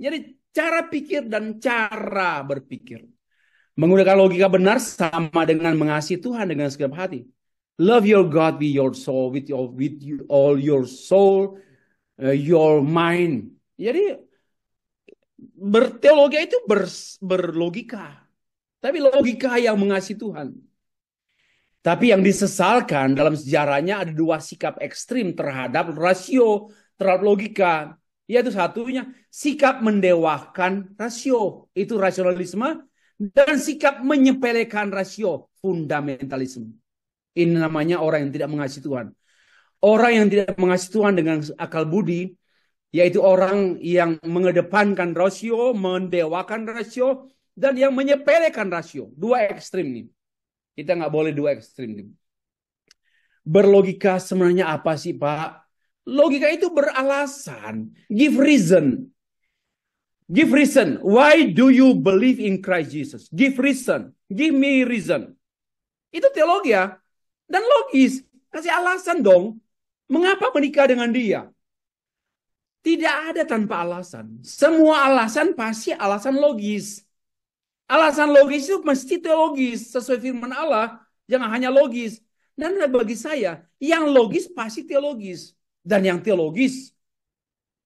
Jadi cara pikir dan cara berpikir. Menggunakan logika benar sama dengan mengasihi Tuhan dengan segenap hati. Love your God with your soul, all your soul, your mind. Jadi berteologi itu berlogika. Tapi logika yang mengasihi Tuhan. Tapi yang disesalkan dalam sejarahnya ada dua sikap ekstrim terhadap rasio, terhadap logika. Yaitu satunya sikap mendewakan rasio, itu rasionalisme. Dan sikap menyepelekan rasio, fundamentalisme. Ini namanya orang yang tidak mengasihi Tuhan. Orang yang tidak mengasihi Tuhan dengan akal budi, yaitu orang yang mengedepankan rasio, mendewakan rasio, dan yang menyepelekan rasio. Dua ekstrim nih. Kita nggak boleh dua ekstrim nih. Berlogika sebenarnya apa sih, Pak? Logika itu beralasan. Give reason. Give reason. Why do you believe in Christ Jesus? Give reason. Give me reason. Itu teologi ya. Dan logis. Kasih alasan dong. Mengapa menikah dengan dia? Tidak ada tanpa alasan. Semua alasan pasti alasan logis. Alasan logis itu mesti teologis. Sesuai firman Allah. Jangan hanya logis. Dan bagi saya, yang logis pasti teologis. Dan yang teologis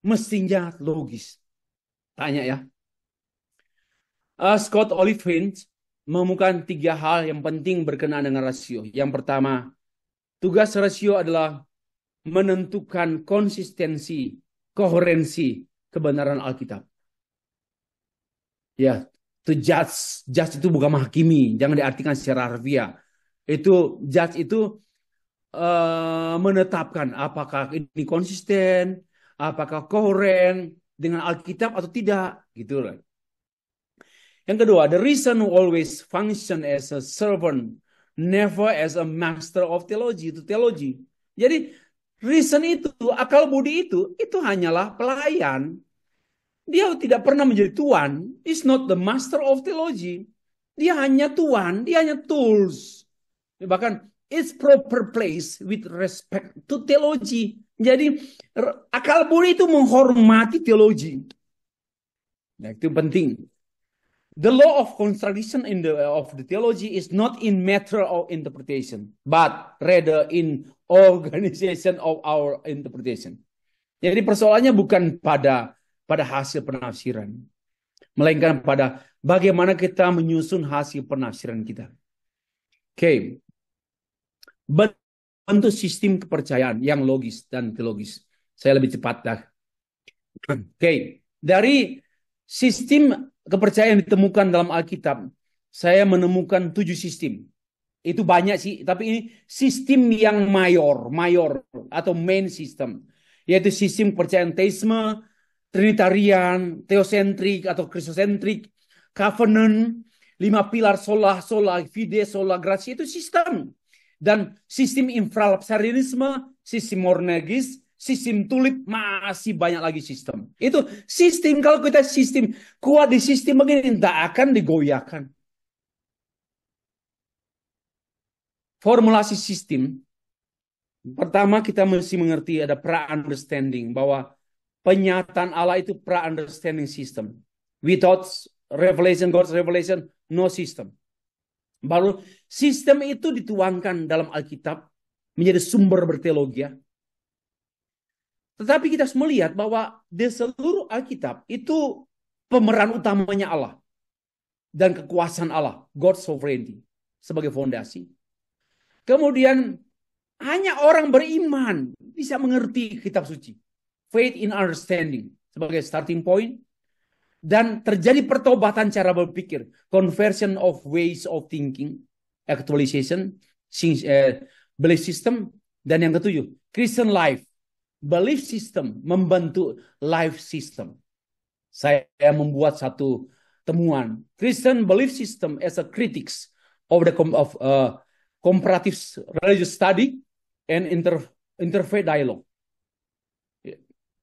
mestinya logis. Tanya ya. Scott Oliphant menemukan 3 hal yang penting berkenaan dengan rasio. Yang pertama, tugas rasio adalah menentukan konsistensi, koherensi kebenaran Alkitab. Ya, to judge itu bukan menghakimi, jangan diartikan secara harfiah. Itu judge itu menetapkan apakah ini konsisten, apakah koheren dengan Alkitab atau tidak, gitu lah. Yang kedua, the reason always function as a servant, never as a master of theology. Itu teologi. Jadi reason itu, akal budi itu hanyalah pelayan. Dia tidak pernah menjadi tuan. Is not the master of theology. Dia hanya tuan, dia hanya tools. Bahkan its proper place with respect to theology. Jadi akal budi itu menghormati teologi. Nah, itu penting. The law of contradiction of the theology is not in matter of interpretation, but rather in organization of our interpretation. Jadi persoalannya bukan pada hasil penafsiran, melainkan pada bagaimana kita menyusun hasil penafsiran kita. Oke. Bentuk sistem kepercayaan yang logis dan teologis. Saya lebih cepat dah. Oke. Dari sistem kepercayaan yang ditemukan dalam Alkitab, saya menemukan 7 sistem. Itu banyak sih, tapi ini sistem yang mayor atau main system. Yaitu sistem kepercayaan teisme, trinitarian, theosentrik atau kristosentrik, covenant, 5 pilar sola fide, sola gratia, itu sistem. Dan sistem infralapsarianisme, sistem monergis, sistem tulip, masih banyak lagi sistem. Itu sistem, kalau kita sistem kuat di sistem begini, tidak akan digoyahkan. Formulasi sistem, pertama kita mesti mengerti ada pra-understanding, bahwa penyataan Allah itu pra-understanding system. Without revelation, God's revelation, no system. Baru sistem itu dituangkan dalam Alkitab menjadi sumber berteologi. Tetapi kita harus melihat bahwa di seluruh Alkitab itu pemeran utamanya Allah dan kekuasaan Allah, God's sovereignty, sebagai fondasi. Kemudian hanya orang beriman bisa mengerti kitab suci. Faith in understanding sebagai starting point. Dan terjadi pertobatan cara berpikir, conversion of ways of thinking, actualization, belief system, dan yang ketujuh, Christian life, belief system membentuk life system. Saya membuat satu temuan, Christian belief system as a critics of the comparative religious study and interfaith dialogue.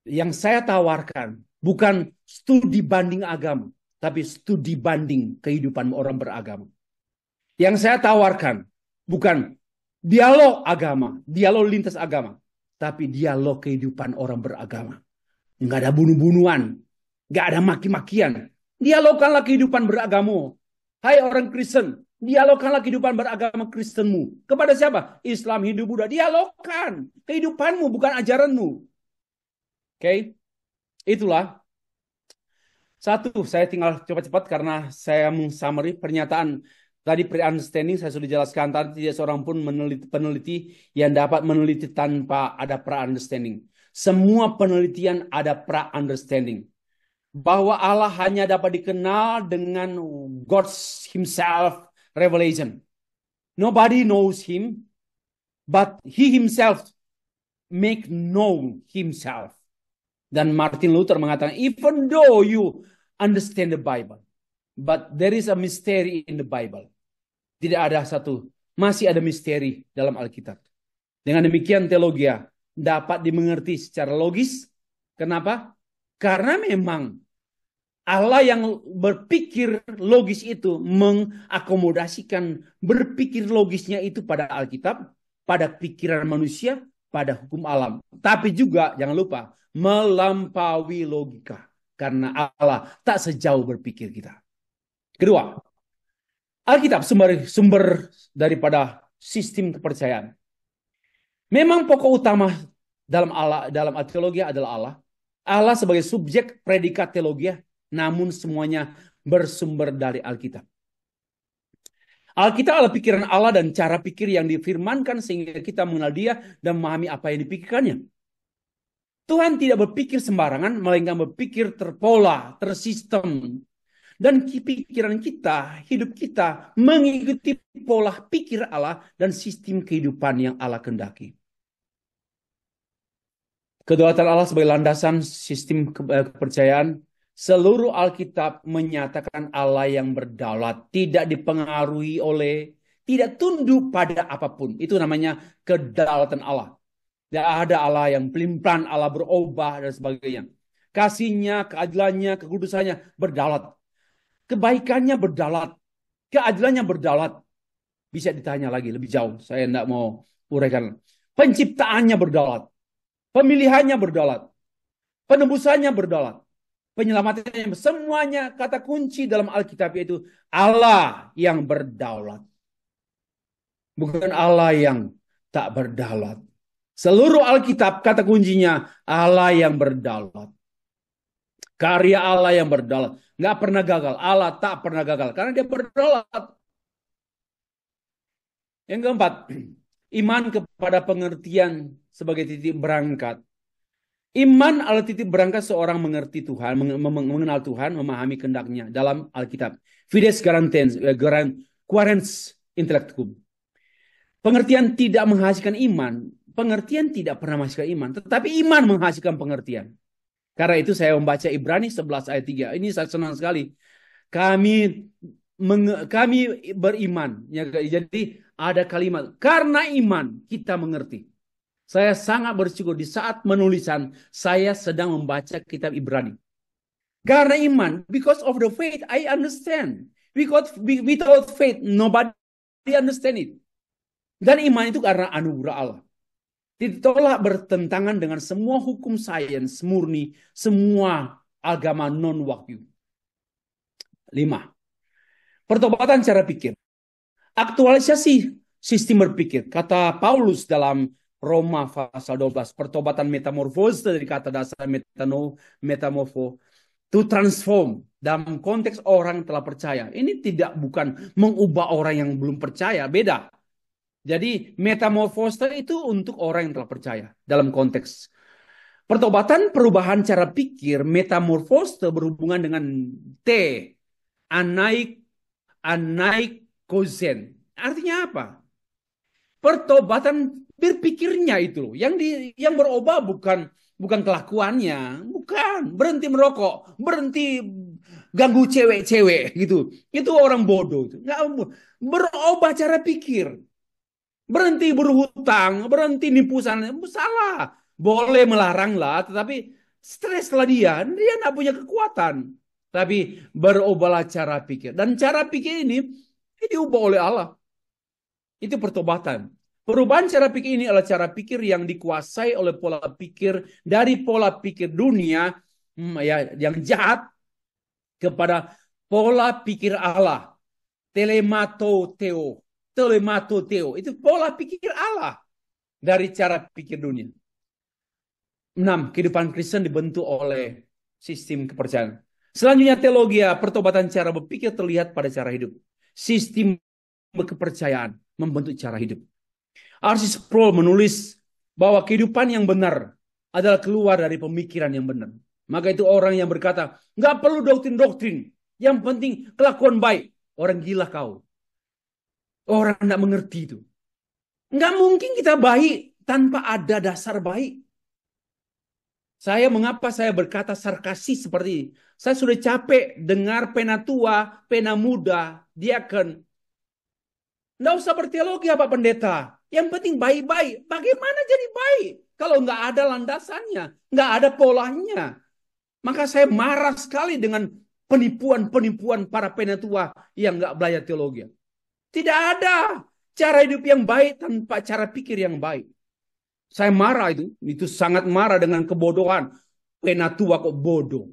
Yang saya tawarkan bukan studi banding agama, tapi studi banding kehidupan orang beragama. Yang saya tawarkan bukan dialog agama, dialog lintas agama, tapi dialog kehidupan orang beragama. Nggak ada bunuh-bunuhan, nggak ada maki-makian. Dialogkanlah kehidupan beragama. Hai orang Kristen, Dialogkanlah kehidupan beragama Kristenmu. Kepada siapa? Islam, Hindu, Buddha. Dialogkan kehidupanmu, bukan ajaranmu. Oke? Itulah. Satu, saya tinggal cepat-cepat karena saya mengsummary pernyataan tadi pre-understanding saya sudah jelaskan tadi, tidak seorang pun peneliti yang dapat meneliti tanpa ada pra-understanding. Semua penelitian ada pra-understanding. Bahwa Allah hanya dapat dikenal dengan God's himself revelation. Nobody knows him, but he himself make known himself. Dan Martin Luther mengatakan, even though you understand the Bible, but there is a mystery in the Bible. Tidak ada satu, masih ada misteri dalam Alkitab. Dengan demikian teologia dapat dimengerti secara logis. Kenapa? Karena memang Allah yang berpikir logis itu mengakomodasikan berpikir logisnya itu pada Alkitab, pada pikiran manusia, pada hukum alam. Tapi juga jangan lupa melampaui logika. Karena Allah tak sejauh berpikir kita. Kedua, Alkitab sumber daripada sistem kepercayaan. Memang pokok utama dalam teologi adalah Allah. Allah sebagai subjek predikat teologi, namun semuanya bersumber dari Alkitab. Alkitab adalah pikiran Allah dan cara pikir yang difirmankan sehingga kita mengenal Dia dan memahami apa yang dipikirkannya. Tuhan tidak berpikir sembarangan, melainkan berpikir terpola, tersistem. Dan pikiran kita, hidup kita mengikuti pola pikir Allah dan sistem kehidupan yang Allah kehendaki. Kedaulatan Allah sebagai landasan sistem kepercayaan. Seluruh Alkitab menyatakan Allah yang berdaulat, tidak dipengaruhi oleh, tidak tunduk pada apapun. Itu namanya kedaulatan Allah. Tidak ada Allah yang pelin-pelan, Allah berubah dan sebagainya. Kasihnya, keadilannya, kekudusannya berdaulat. Kebaikannya berdaulat. Keadilannya berdaulat. Bisa ditanya lagi lebih jauh. Saya tidak mau uraikan. Penciptaannya berdaulat. Pemilihannya berdaulat. Penebusannya berdaulat. Penyelamatannya. Semuanya kata kunci dalam Alkitab yaitu Allah yang berdaulat. Bukan Allah yang tak berdaulat. Seluruh Alkitab kata kuncinya Allah yang berdaulat. Karya Allah yang berdaulat. Nggak pernah gagal. Allah tak pernah gagal. Karena dia berdaulat. Yang keempat. Iman kepada pengertian sebagai titik berangkat. Iman adalah titik berangkat seorang mengerti Tuhan. Mengenal Tuhan. Memahami kehendaknya. Dalam Alkitab. Fides quaerens intellectum. Pengertian tidak menghasilkan iman. Pengertian tidak pernah menghasilkan iman. Tetapi iman menghasilkan pengertian. Karena itu saya membaca Ibrani 11 ayat 3. Ini saya senang sekali. Kami beriman. Jadi ada kalimat. Karena iman kita mengerti. Saya sangat bersyukur di saat menulisan. Saya sedang membaca kitab Ibrani. Karena iman. Because of the faith I understand. Because without faith nobody understand it. Dan iman itu karena anugerah Allah. Ditolak bertentangan dengan semua hukum sains murni, semua agama non-wahyu. 5. Pertobatan cara pikir. Aktualisasi sistem berpikir. Kata Paulus dalam Roma pasal 12. Pertobatan metamorfose dari kata dasar metamorfo. To transform. Dalam konteks orang telah percaya. Ini bukan mengubah orang yang belum percaya. Beda. Jadi metamorfose itu untuk orang yang telah percaya dalam konteks. Pertobatan perubahan cara pikir, metamorfose berhubungan dengan T, anaikozen. Artinya apa? Pertobatan berpikirnya itu loh. Yang berubah bukan kelakuannya, bukan berhenti merokok, berhenti ganggu cewek-cewek gitu. Itu orang bodoh itu. Nggak berubah cara pikir. Berhenti berhutang, berhenti nipu sana, salah. Boleh melarang lah, tetapi stres lah dia nggak punya kekuatan. Tapi berubahlah cara pikir. Dan cara pikir ini diubah oleh Allah. Itu pertobatan. Perubahan cara pikir ini adalah cara pikir yang dikuasai oleh pola pikir dari pola pikir dunia yang jahat kepada pola pikir Allah. Telematoteo. Telematoteo. Itu pola pikir Allah dari cara pikir dunia. 6. Kehidupan Kristen dibentuk oleh sistem kepercayaan. Selanjutnya teologi, pertobatan cara berpikir terlihat pada cara hidup. Sistem kepercayaan membentuk cara hidup. R.C. Sproul menulis bahwa kehidupan yang benar adalah keluar dari pemikiran yang benar. Maka itu orang yang berkata, nggak perlu doktrin-doktrin. Yang penting kelakuan baik. Orang gila kau. Orang tidak mengerti itu. Nggak mungkin kita baik tanpa ada dasar baik. Mengapa saya berkata sarkastis seperti ini? Saya sudah capek dengar penatua, pena muda, diakon. Nggak usah berteologi Pak Pendeta. Yang penting baik-baik. Bagaimana jadi baik? Kalau nggak ada landasannya, nggak ada polanya. Maka saya marah sekali dengan penipuan-penipuan para penatua yang nggak belajar teologi. Tidak ada cara hidup yang baik tanpa cara pikir yang baik. Saya marah itu sangat marah dengan kebodohan. Penatua kok bodoh.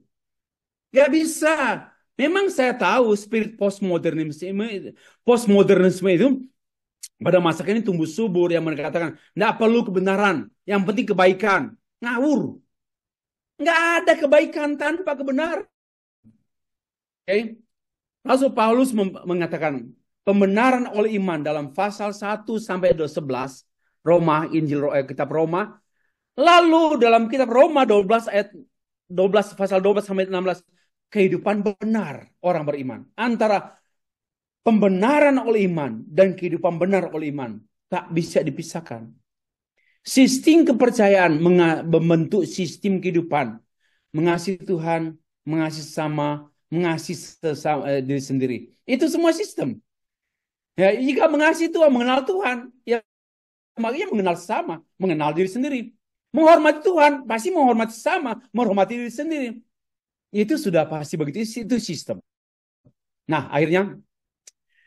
Gak bisa. Memang saya tahu spirit postmodernisme itu pada masa ini tumbuh subur yang mengatakan tidak perlu kebenaran, yang penting kebaikan. Ngawur. Nggak ada kebaikan tanpa kebenaran. Okay? Rasul Paulus mengatakan pembenaran oleh iman dalam pasal 1 sampai 11 Roma, kitab Roma. Lalu dalam kitab Roma 12 ayat 12 pasal 12 sampai 16 kehidupan benar orang beriman. Antara pembenaran oleh iman dan kehidupan benar oleh iman tak bisa dipisahkan. Sistem kepercayaan membentuk sistem kehidupan. Mengasihi Tuhan, mengasihi sesama, mengasihi diri sendiri. Itu semua sistem. Ya, jika mengasihi Tuhan, mengenal Tuhan, ya makanya mengenal sesama, mengenal diri sendiri. Menghormati Tuhan, pasti menghormati sesama, menghormati diri sendiri. Itu sudah pasti begitu, itu sistem. Nah, akhirnya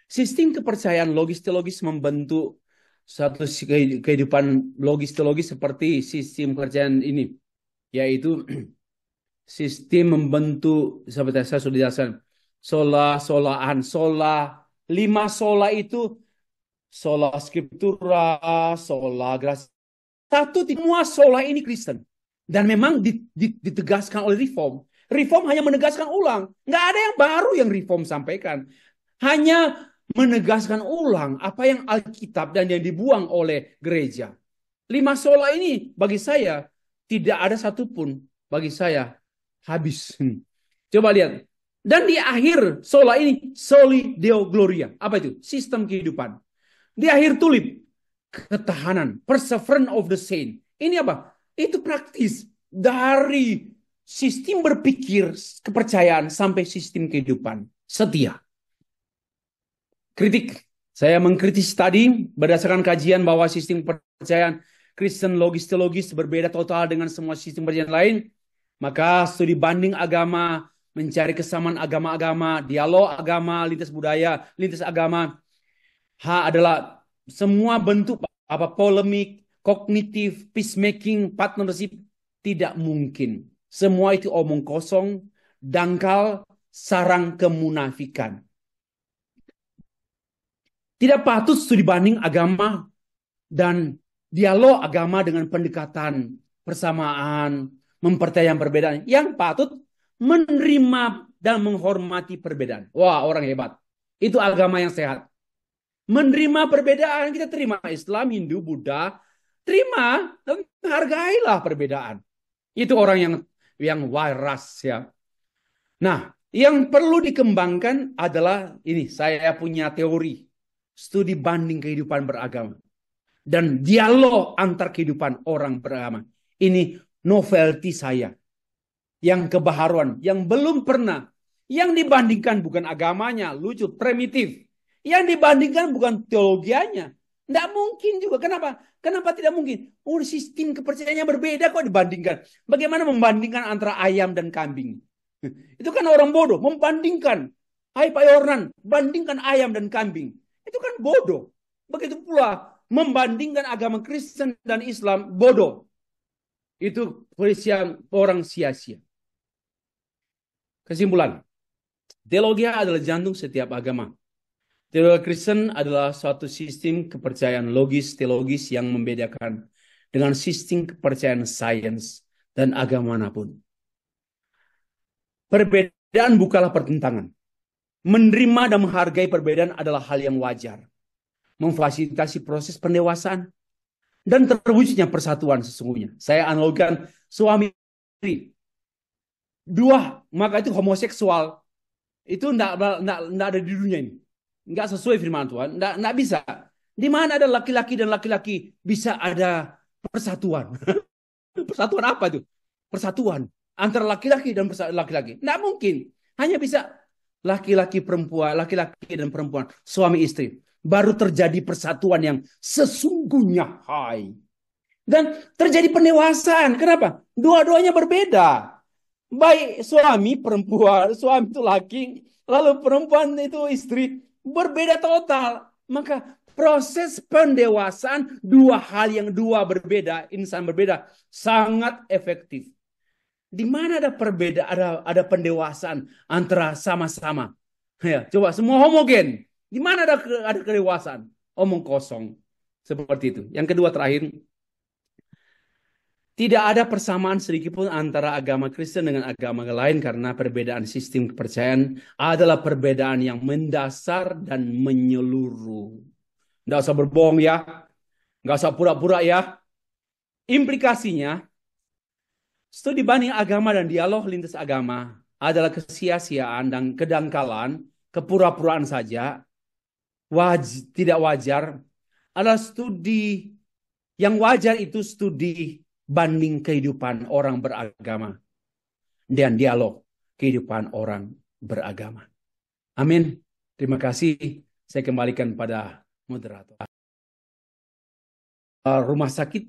sistem kepercayaan logis-teologis membentuk satu kehidupan logis-teologis seperti sistem kepercayaan ini, yaitu sistem membentuk seperti saya sudah jelaskan, sola, 5 sola itu sola scriptura, sola gratia. Satu semua sola ini Kristen. Dan memang ditegaskan oleh Reform. Reform hanya menegaskan ulang. Nggak ada yang baru yang Reform sampaikan. Hanya menegaskan ulang apa yang Alkitab dan yang dibuang oleh gereja. 5 sola ini bagi saya tidak ada satupun bagi saya habis. Coba lihat. Dan di akhir sola ini soli deo gloria. Apa itu? Sistem kehidupan. Di akhir tulip ketahanan, perseverance of the saint. Ini apa? Itu praktis dari sistem berpikir kepercayaan sampai sistem kehidupan setia. Kritik. Saya mengkritis tadi berdasarkan kajian bahwa sistem kepercayaan Kristen logis-teologis berbeda total dengan semua sistem kepercayaan lain. Maka studi banding agama, mencari kesamaan agama-agama, dialog agama, lintas budaya, lintas agama, adalah semua bentuk polemik, kognitif, peacemaking, partnership tidak mungkin. Semua itu omong kosong, dangkal, sarang kemunafikan. Tidak patut studi banding agama dan dialog agama dengan pendekatan persamaan, mempercayai perbedaan. Yang patut menerima dan menghormati perbedaan. Wah, orang hebat. Itu agama yang sehat. Menerima perbedaan, kita terima Islam, Hindu, Buddha, terima dan hargailah perbedaan. Itu orang yang waras ya. Nah, yang perlu dikembangkan adalah ini, saya punya teori studi banding kehidupan beragama dan dialog antar kehidupan orang beragama. Ini novelty saya. Yang kebaharuan, yang belum pernah. Yang dibandingkan bukan agamanya, lucu, primitif. Yang dibandingkan bukan teologianya. Tidak mungkin juga. Kenapa? Kenapa tidak mungkin? Oh, sistem kepercayaannya berbeda kok dibandingkan. Bagaimana membandingkan antara ayam dan kambing? Itu kan orang bodoh. Membandingkan. Hai Pak Yornan, bandingkan ayam dan kambing. Itu kan bodoh. Begitu pula membandingkan agama Kristen dan Islam, bodoh. Itu perisian orang sia-sia. Kesimpulan, teologi adalah jantung setiap agama. Teologi Kristen adalah suatu sistem kepercayaan logis teologis yang membedakan dengan sistem kepercayaan sains dan agama manapun. Perbedaan bukanlah pertentangan. Menerima dan menghargai perbedaan adalah hal yang wajar. Memfasilitasi proses pendewasaan dan terwujudnya persatuan sesungguhnya. Saya analogikan suami istri. Dua, maka itu homoseksual. Itu enggak ada di dunia ini. Enggak sesuai firman Tuhan. Enggak bisa. Di mana ada laki-laki dan laki-laki bisa ada persatuan. Persatuan apa itu? Persatuan antara laki-laki dan laki-laki. Enggak mungkin. Hanya bisa laki-laki perempuan, laki-laki dan perempuan, suami istri. Baru terjadi persatuan yang sesungguhnya. Hai. Dan terjadi pendewasaan. Kenapa? Dua-duanya berbeda. Baik suami perempuan, suami itu laki, lalu perempuan itu istri, berbeda total. Maka proses pendewasaan dua hal yang dua berbeda, insan berbeda, sangat efektif. Di mana ada perbedaan, ada pendewasaan antara sama-sama. Ya, coba semua homogen. Di mana ada kedewasaan? Omong kosong. Seperti itu. Yang kedua terakhir, tidak ada persamaan sedikit pun antara agama Kristen dengan agama lain karena perbedaan sistem kepercayaan adalah perbedaan yang mendasar dan menyeluruh. Nggak usah berbohong ya. Nggak usah pura-pura ya. Implikasinya, studi banding agama dan dialog lintas agama adalah kesia-siaan dan kedangkalan, kepura-puraan saja, tidak wajar, adalah studi yang wajar itu studi banding kehidupan orang beragama dan dialog kehidupan orang beragama. Amin. Terima kasih. Saya kembalikan pada moderator. Rumah sakit